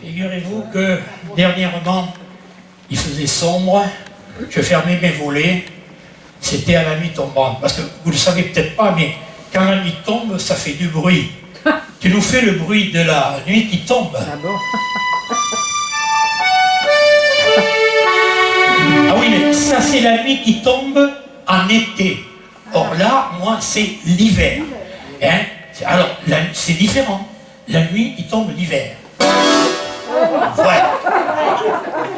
Figurez-vous que dernièrement, il faisait sombre, je fermais mes volets, c'était à la nuit tombante. Parce que vous ne le savez peut-être pas, mais quand la nuit tombe, ça fait du bruit. Tu nous fais le bruit de la nuit qui tombe. Ah bon? Ah oui, mais ça c'est la nuit qui tombe en été. Or là, moi, c'est l'hiver. Hein? Alors, c'est différent. La nuit qui tombe l'hiver. Voilà.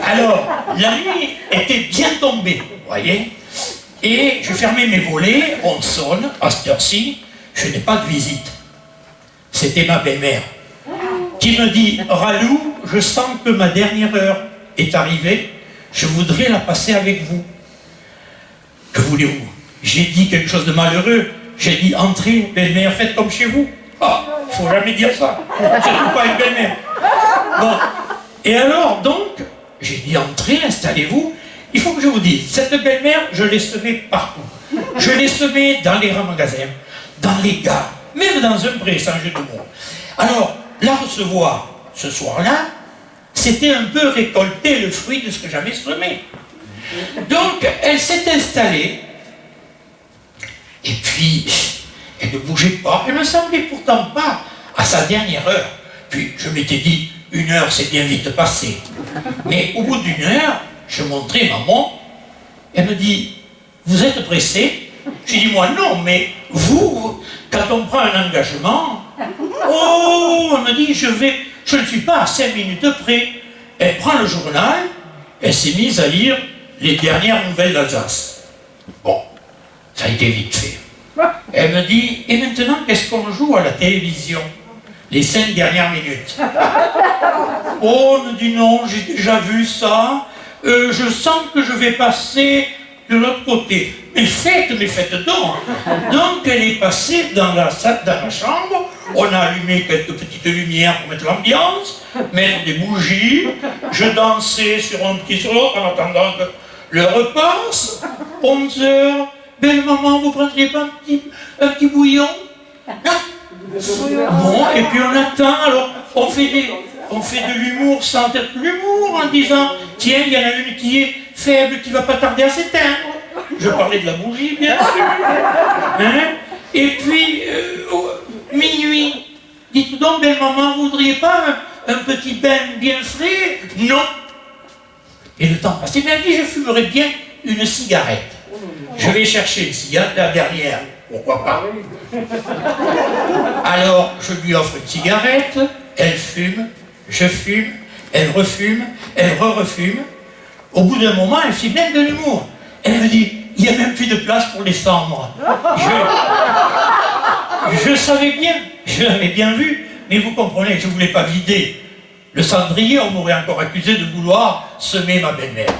Alors, la nuit était bien tombée, vous voyez. Et je fermais mes volets, on sonne, à cette heure-ci, je n'ai pas de visite. C'était ma belle-mère qui me dit « Ralou, je sens que ma dernière heure est arrivée, je voudrais la passer avec vous. » Que voulez-vous? J'ai dit quelque chose de malheureux. J'ai dit « Entrez, belle-mère, faites comme chez vous. » Ah, il ne faut jamais dire ça. Surtout pas une belle-mère. Bon. Et alors, donc, j'ai dit « Entrez, installez-vous. » Il faut que je vous dise, cette belle-mère, je l'ai semée partout. Je l'ai semée dans les grands magasins, dans les gares, même dans un pré, sans jeu de mots. Alors, la recevoir ce soir-là, c'était un peu récolter le fruit de ce que j'avais semé. Donc, elle s'est installée, et puis, elle ne bougeait pas. Elle ne me semblait pourtant pas à sa dernière heure. Puis, je m'étais dit, 1 heure, c'est bien vite passé. Mais au bout d'1 heure, je montrais maman, elle me dit, vous êtes pressé? J'ai dit, moi non, mais vous, quand on prend un engagement, oh, elle me dit, je ne suis pas à 5 minutes près. Elle prend le journal, elle s'est mise à lire les dernières nouvelles d'Alsace. Bon, ça a été vite fait. Elle me dit, et maintenant, qu'est-ce qu'on joue à la télévision? Les 5 dernières minutes. Oh, elle me dit, non, j'ai déjà vu ça. Je sens que je vais passer de l'autre côté. Mais faites donc. Donc elle est passée dans la chambre, on a allumé quelques petites lumières pour mettre l'ambiance, mettre des bougies, je dansais sur un pied sur l'autre en attendant que l'heure passe. 11 heures, belle maman, vous prendriez pas un petit bouillon? Non. Bon, et puis on attend, alors on fait de l'humour sans être l'humour en disant tiens, il y en a une qui est faible, qui va pas tarder à s'éteindre. Je parlais de la bougie, bien sûr. Hein? Et puis, minuit, dites donc, belle maman, vous voudriez pas un petit bain bien frais? Non. Et le temps passait, bien dit, je fumerais bien une cigarette. Je vais chercher une cigarette, la dernière, pourquoi pas. Alors, je lui offre une cigarette, elle fume, je fume, elle refume, elle re-refume. Au bout d'un moment, elle fait même de l'humour. Elle me dit, il n'y a même plus de place pour les cendres. Je savais bien, je l'avais bien vu, mais vous comprenez, je ne voulais pas vider le cendrier, on m'aurait encore accusé de vouloir semer ma belle-mère.